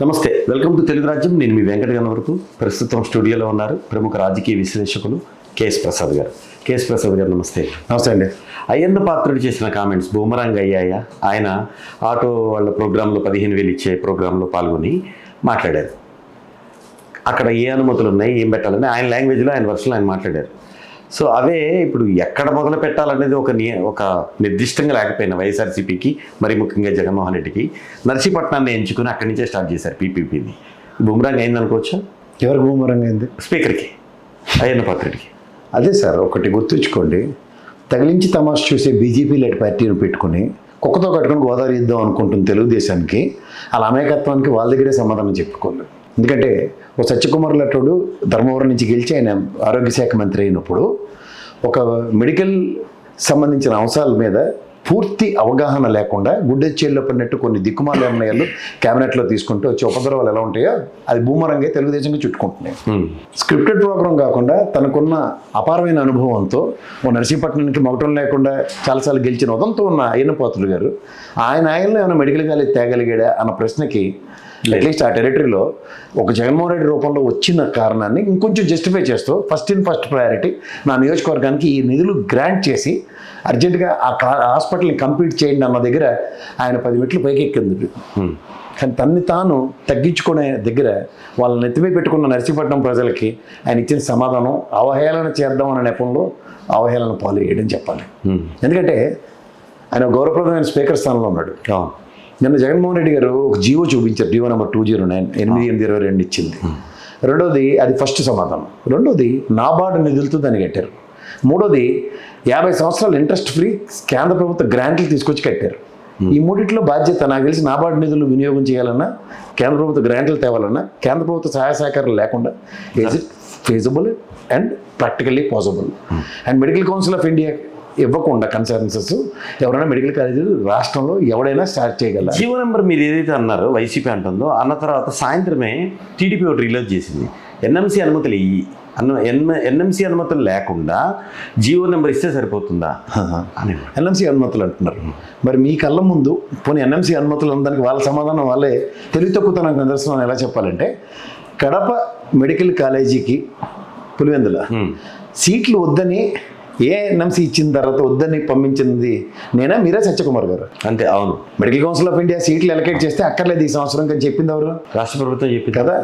నమస్తే, welcome to Telugu రాజ్యం. నేను మీ వెంకట గణవరపు. ప్రస్తుతం స్టూడియోలో ఉన్నారు ప్రముఖ రాజకీయ విశ్లేషకులు కేఎస్ ప్రసాద్ గారు. కేఎస్ ప్రసాద్ గారు నమస్తే. నమస్తే అండి. అయ్యన్న పాత్రుడు చేసిన కామెంట్స్ బూమరాంగ్ అయ్యాయా? ఆయన ఆటో వాళ్ళ ప్రోగ్రాంలో 15,000 ఇచ్చే ప్రోగ్రాంలో పాల్గొని మాట్లాడారు. అక్కడ ఏ అనుమతులు ఉన్నాయి, ఏం పెట్టాలని ఆయన లాంగ్వేజ్లో, ఆయన వర్షన్లో ఆయన మాట్లాడారు. సో అవే ఇప్పుడు ఎక్కడ మొదలు పెట్టాలనేది ఒక నిర్దిష్టంగా లేకపోయినా వైఎస్ఆర్సీపీకి, మరి ముఖ్యంగా జగన్మోహన్ రెడ్డికి నర్సీపట్నాన్ని ఎంచుకుని అక్కడి నుంచే స్టార్ట్ చేశారు పీపీపీని. బూమరాంగ్ అయింది అనుకోవచ్చా? ఎవరికి బూమరంగా అయింది? స్పీకర్కి, అయ్యన్న పాత్రుడికి. అదే సార్, ఒకటి గుర్తుంచుకోండి, తగిలించి తమాషా చూసే బీజేపీ లెట్ పార్టీని పెట్టుకుని కుక్కతో కట్టుకుని గోదావరి ఇద్దాం అనుకుంటుంది తెలుగుదేశానికి. వాళ్ళ అమాయకత్వానికి వాళ్ళ దగ్గరే సమాధానం చెప్పుకోలేదు. ఎందుకంటే ఒక సత్యకుమార్ లట్టుడు ధర్మవరం నుంచి గెలిచి ఆయన ఆరోగ్య శాఖ మంత్రి అయినప్పుడు ఒక మెడికల్ సంబంధించిన అంశాల మీద పూర్తి అవగాహన లేకుండా గుడ్డెచ్చేల్లో పడినట్టు కొన్ని దిక్కుమాల నిర్ణయాలు క్యాబినెట్లో తీసుకుంటూ వచ్చే ఉపద్రవాలు ఎలా ఉంటాయో అది బూమరంగే తెలుగుదేశంగా చుట్టుకుంటున్నాయి. స్క్రిప్టెడ్ ప్రోగ్రాం కాకుండా తనకున్న అపారమైన అనుభవంతో ఓ నర్సీపట్నానికి మొగటం లేకుండా చాలాసార్లు గెలిచిన ఉదంతో ఉన్న అయ్యన్న పాత్రుడు గారు ఆయనలో ఏమైనా మెడికల్ కాలేజ్ తేగలిగాడా అన్న ప్రశ్నకి అట్లీస్ట్ ఆ టెరిటరీలో ఒక జగన్మోహన్ రెడ్డి రూపంలో వచ్చిన కారణాన్ని ఇంకొంచెం జస్టిఫై చేస్తూ ఫస్ట్ ప్రయారిటీ నా నియోజకవర్గానికి ఈ నిధులు గ్రాంట్ చేసి అర్జెంటుగా ఆ హాస్పిటల్ని కంప్లీట్ చేయండి అన్న దగ్గర ఆయన 10 మెట్లు పైకి ఎక్కింది. కానీ తన్ని తాను తగ్గించుకునే దగ్గర వాళ్ళని ఎత్తిమీ పెట్టుకున్న నర్సీపట్నం ప్రజలకి ఆయన ఇచ్చిన సమాధానం అవహేళన చేద్దాం అనే నెపంలో అవహేళన పాలు వేయడం చెప్పాలి. ఎందుకంటే ఆయన గౌరవప్రదమైన స్పీకర్ స్థానంలో ఉన్నాడు. నిన్న జగన్మోహన్ రెడ్డి గారు ఒక జీవో చూపించారు, జీవో నెంబర్ 209 8822 ఇచ్చింది. రెండోది అది ఫస్ట్ సమాధానం. రెండోది నాబార్డు నిధులతో దాన్ని కట్టారు. మూడోది 50 సంవత్సరాలు ఇంట్రెస్ట్ ఫ్రీ కేంద్ర ప్రభుత్వ గ్రాంట్లు తీసుకొచ్చి కట్టారు. ఈ మూడిట్లో బాధ్యత నాకు తెలిసి నాబార్డు నిధులు వినియోగం చేయాలన్నా, కేంద్ర ప్రభుత్వ గ్రాంట్లు తేవాలన్నా కేంద్ర ప్రభుత్వ సహాయ సహకారాలు లేకుండా is it feasible and practically possible. And medical council of India ఇవ్వకుండా కన్సర్న్సెస్ ఎవరైనా మెడికల్ కాలేజీలు రాష్ట్రంలో ఎవడైనా స్టార్ట్ చేయగలరు. జీవో నెంబర్ మీరు ఏదైతే అన్నారో వైసీపీ అంటుందో అన్న తర్వాత సాయంత్రమే టీడీపీ ఒకటి రిలీజ్ చేసింది. ఎన్ఎంసీ అనుమతులు ఎన్ఎంసీ అనుమతులు లేకుండా జీవో నెంబర్ ఇస్తే సరిపోతుందా అని ఎన్ఎంసీ అనుమతులు అంటున్నారు. మరి మీ కళ్ళ ముందు పోనీ ఎన్ఎంసీ అనుమతులు ఉన్నదానికి వాళ్ళ సమాధానం వాళ్ళే తెలివి తక్కువతనం నిదర్శనం ఎలా చెప్పాలంటే, కడప మెడికల్ కాలేజీకి పులివెందుల సీట్లు వద్దని ఎన్ఎంసీ ఇచ్చిన తర్వాత వద్దని పంపించింది నేనా, మీరే, సత్యకుమార్ గారు? అంతే. అవును. మెడికల్ కౌన్సిల్ ఆఫ్ ఇండియా సీట్లు ఎలకేట్ చేస్తే అక్కర్లేదు ఈ సంవత్సరం అని చెప్పింది ఎవరు? రాష్ట్ర ప్రభుత్వం చెప్పింది కదా.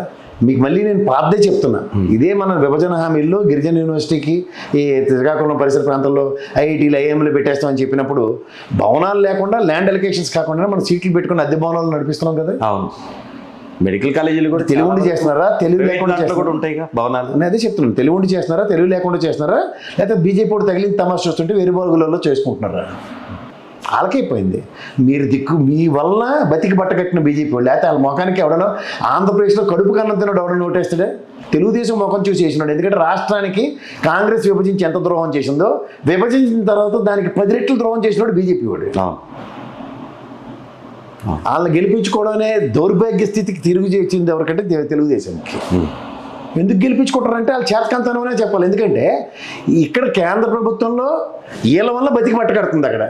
మీకు మళ్ళీ నేను పాతదే చెప్తున్నా, ఇదే మన విభజన హామీల్లో గిరిజన యూనివర్సిటీకి ఈ శ్రీకాకుళం పరిసర ప్రాంతంలో ఐఐటీలు ఐఎంలు పెట్టేస్తామని చెప్పినప్పుడు భవనాలు లేకుండా ల్యాండ్ ఎలకేషన్స్ కాకుండా మనం సీట్లు పెట్టుకుని అద్దె భవనాలు నడిపిస్తున్నాం కదా. అవును. మెడికల్ కాలేజీలు కూడా తెలుగు ఉండి చేస్తున్నారా, తెలుగు లేకుండా కూడా ఉంటాయి భవనాలు? నేను అదే చెప్తున్నాను, తెలుగు ఉండి చేస్తున్నారా, తెలుగు లేకుండా చేస్తున్నారా, లేకపోతే బీజేపీ కూడా తగిలిన తమాషా చూస్తుంటే వేరు బాగులలో చేసుకుంటున్నారా? వాళ్ళకైపోయింది. మీరు మీ వల్ల బతికి బట్టకట్టిన బీజేపీ వాళ్ళు, లేకపోతే వాళ్ళ మొఖానికి ఎవడనో ఆంధ్రప్రదేశ్లో కడుపు కన్నం తిన్నాడు ఎవడో నోటేస్తాడే? తెలుగుదేశం ముఖం చూసి చేసినాడు. ఎందుకంటే రాష్ట్రానికి కాంగ్రెస్ విభజించి ఎంత ద్రోహం చేసిందో, విభజించిన తర్వాత దానికి 10 రెట్లు ద్రోహం చేసినాడు బీజేపీ వాడు. వాళ్ళని గెలిపించుకోవడమే దౌర్భాగ్య స్థితికి తిరుగు చేసింది ఎవరికంటే తెలుగుదేశానికి. ఎందుకు గెలిపించుకుంటారంటే వాళ్ళు చేతకంతనమనే చెప్పాలి. ఎందుకంటే ఇక్కడ కేంద్ర ప్రభుత్వంలో వీళ్ళ వల్ల బతికి పట్టకడుతుంది అక్కడ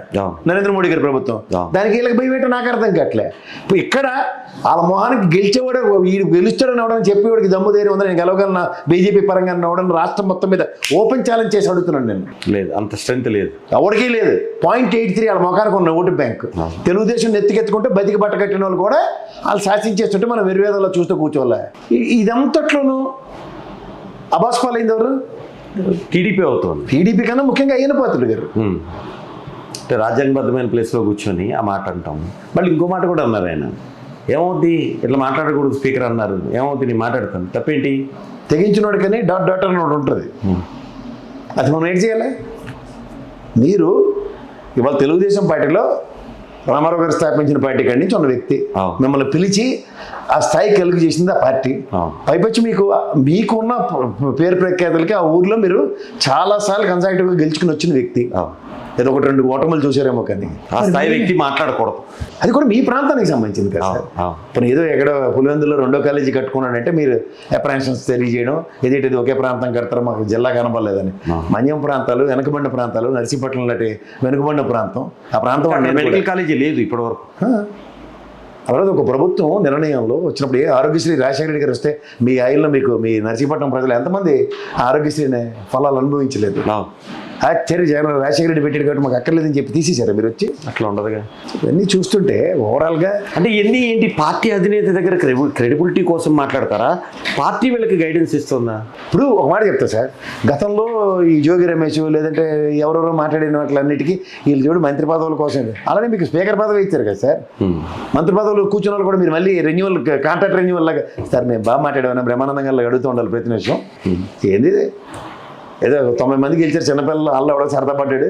నరేంద్ర మోడీ గారి ప్రభుత్వం. దానికి వీళ్ళకి భయం ఏంటో నాకు అర్థం కావట్లే. ఇప్పుడు ఇక్కడ వాళ్ళ మొహానికి గెలిచేవాడు వీడు గెలుస్తాడని అవడని చెప్పేవాడికి దమ్ము ధైర్యం ఉందని, నేను గెలవగలన బీజేపీ పరంగా అవడం రాష్ట్రం మొత్తం మీద ఓపెన్ ఛాలెంజ్ చేసి అడుగుతున్నాను నేను. లేదు, అంత స్ట్రెంత్ లేదు, ఎవరికీ లేదు. 0.83 వాళ్ళ మొఖానికి ఉన్న ఓటు బ్యాంక్. తెలుగుదేశం ఎత్తుకెత్తుకుంటే బతికి బట్టకట్టిన వాళ్ళు కూడా వాళ్ళు శాసించేస్తుంటే మనం వెర్వేదంలో చూస్తూ కూర్చోలే. ఇదంతట్లోనూ అబాస్పాలైంది ఎవరు? టీడీపీ అవుతుంది. టీడీపీ కన్నా ముఖ్యంగా అయ్యన్న పాత్రుడు గారు. అంటే రాజ్యాంగబద్ధమైన ప్లేస్లో కూర్చొని ఆ మాట అంటాము. మళ్ళీ ఇంకో మాట కూడా అన్నారు ఆయన, ఏమవుద్ది ఇట్లా మాట్లాడకూడదు స్పీకర్ అన్నారు, ఏమవుతుంది నేను మాట్లాడతాను, తప్పేంటి? తెగించినోడు కానీ డాట్ అని ఒకటి ఉంటుంది, అది మనం ఏం చేయాలి? మీరు ఇవాళ తెలుగుదేశం పార్టీలో రామారావు గారు స్థాపించిన పార్టీ కాడి నుంచి ఉన్న వ్యక్తి మిమ్మల్ని పిలిచి ఆ స్థాయి కలుగు చేసింది ఆ పార్టీ. పైపచ్చి మీకున్న పేరు ప్రఖ్యాతులకి ఆ ఊర్లో మీరు చాలాసార్లు కన్సాక్టివ్గా గెలుచుకుని వచ్చిన వ్యక్తి. ఏదో 1-2 ఓటములు చూసారేమో, కానీ ఆ స్థాయి వ్యక్తి మాట్లాడకూడదు. అది కూడా మీ ప్రాంతానికి సంబంధించింది కదా. ఇప్పుడు ఏదో ఎక్కడ పులివెందులో 2వ కాలేజీ కట్టుకున్నాడంటే మీరు అప్రహెన్షన్స్ తెలియజేయడం, ఏదైతే ఒకే ప్రాంతం కడతారో మాకు జిల్లా కనపడలేదని. మన్యం ప్రాంతాలు, వెనుకబడిన ప్రాంతాలు, నర్సీపట్నం లాంటి వెనుకబడిన ప్రాంతం, ఆ ప్రాంతం మెడికల్ కాలేజీ లేదు ఇప్పటివరకు. అలాగే ఒక ప్రభుత్వం నిర్ణయంలో వచ్చినప్పుడు ఆరోగ్యశ్రీ రాజశేఖర రెడ్డి గారు వస్తే మీ ఆయిల్లో మీకు మీ నర్సీపట్నం ప్రజలు ఎంతమంది ఆరోగ్యశ్రీని ఫలాలు అనుభవించలేదు. సరే జగన్ రాజశేఖర రెడ్డి పెట్టాడు కాబట్టి మాకు అక్కర్లేదని చెప్పి తీసేశారా మీరు వచ్చి? అట్లా ఉండదుగా. ఇవన్నీ చూస్తుంటే ఓవరాల్గా అంటే ఇవన్నీ ఏంటి, పార్టీ అధినేత దగ్గర క్రెడిబిలిటీ కోసం మాట్లాడతారా, పార్టీ వీళ్ళకి గైడెన్స్ ఇస్తుందా? ఇప్పుడు ఒక మాట చెప్తా సార్, గతంలో ఈ జోగి రమేష్ లేదంటే ఎవరెవరో మాట్లాడిన వాటిలన్నిటికీ వీళ్ళు చూడు మంత్రి పదవుల కోసం, అలానే మీకు స్పీకర్ పదవి ఇచ్చారు కదా సార్. మంత్రి పదవులు కూర్చున్న వాళ్ళు కూడా మీరు మళ్ళీ రెన్యువల్ కాంట్రాక్ట్ రెన్యువల్ లాగా సార్ మేము బాగా మాట్లాడేమన్నా బ్రహ్మానందంగా అడుగుతూ ఉండాలి ప్రతి నిమిషం. ఏంది ఏదో 90 మంది గెలిచారు చిన్నపిల్లలు, వాళ్ళు ఎవడో సరదా పడ్డాడు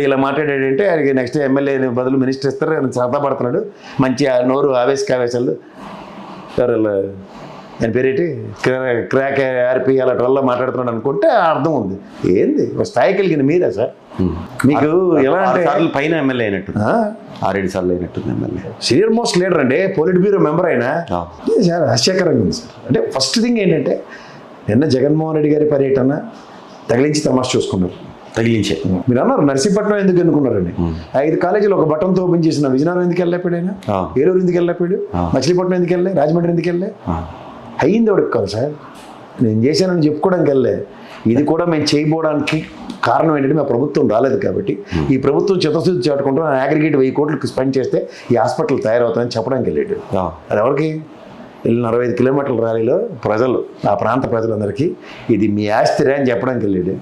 ఇలా మాట్లాడాడంటే ఆయనకి నెక్స్ట్ ఎమ్మెల్యే బదులు మినిస్టర్ ఇస్తారు, ఆయన సరదా పడుతున్నాడు, మంచి నోరు ఆవేశాలు సార్ ఇలా ఆయన పేరేంటి క్రాక్ ఆర్పి అలా ట్వల్లో మాట్లాడుతున్నాడు అనుకుంటే అర్థం ఉంది. ఏంది ఒక స్థాయి కలిగిన మీరా సార్? మీకు ఎలా అంటే పైన ఎమ్మెల్యే అయినట్టు 6-7 సార్లు అయినట్టుంది ఎమ్మెల్యే, సీనియర్ మోస్ట్ లీడర్ అంటే పోలిట్ బ్యూరో మెంబర్ అయినా చాలా ఆశ్చర్యకరంగా ఉంది సార్. అంటే ఫస్ట్ థింగ్ ఏంటంటే నిన్న జగన్మోహన్ రెడ్డి గారి పర్యటన తగిలించి తమాషా చూసుకున్నారు. తగిలించే మీరు అన్నారు నర్సీపట్నం ఎందుకు ఎన్నుకున్నారని. 5 కాలేజీలు ఒక బటన్తో ఓపెన్ చేసిన విజయనగరం ఎందుకు వెళ్ళలేపాడు ఆయన, ఏలూరు ఎందుకు వెళ్ళలేపాడు, మచిలీపట్నం ఎందుకు వెళ్ళే, రాజమండ్రి ఎందుకు వెళ్ళే, అయ్యింది ఎవరికి కాదు సార్. నేను చేశానని చెప్పుకోవడానికి వెళ్ళే. ఇది కూడా మేము చేయబోవడానికి కారణం ఏంటంటే మా ప్రభుత్వం రాలేదు కాబట్టి, ఈ ప్రభుత్వం చిత్తశుద్ధి చాటుకుంటూ అగ్రిగేట్ 1000 కోట్లు స్పెండ్ చేస్తే ఈ హాస్పిటల్ తయారవుతుందని చెప్పడానికి వెళ్ళాడు. అది ఎవరికి వెళ్ళిన 65 కిలోమీటర్ల ర్యాలీలో ప్రజలు, ఆ ప్రాంత ప్రజలందరికీ ఇది మీ ఆస్తిరా అని చెప్పడానికి వెళ్ళాడు.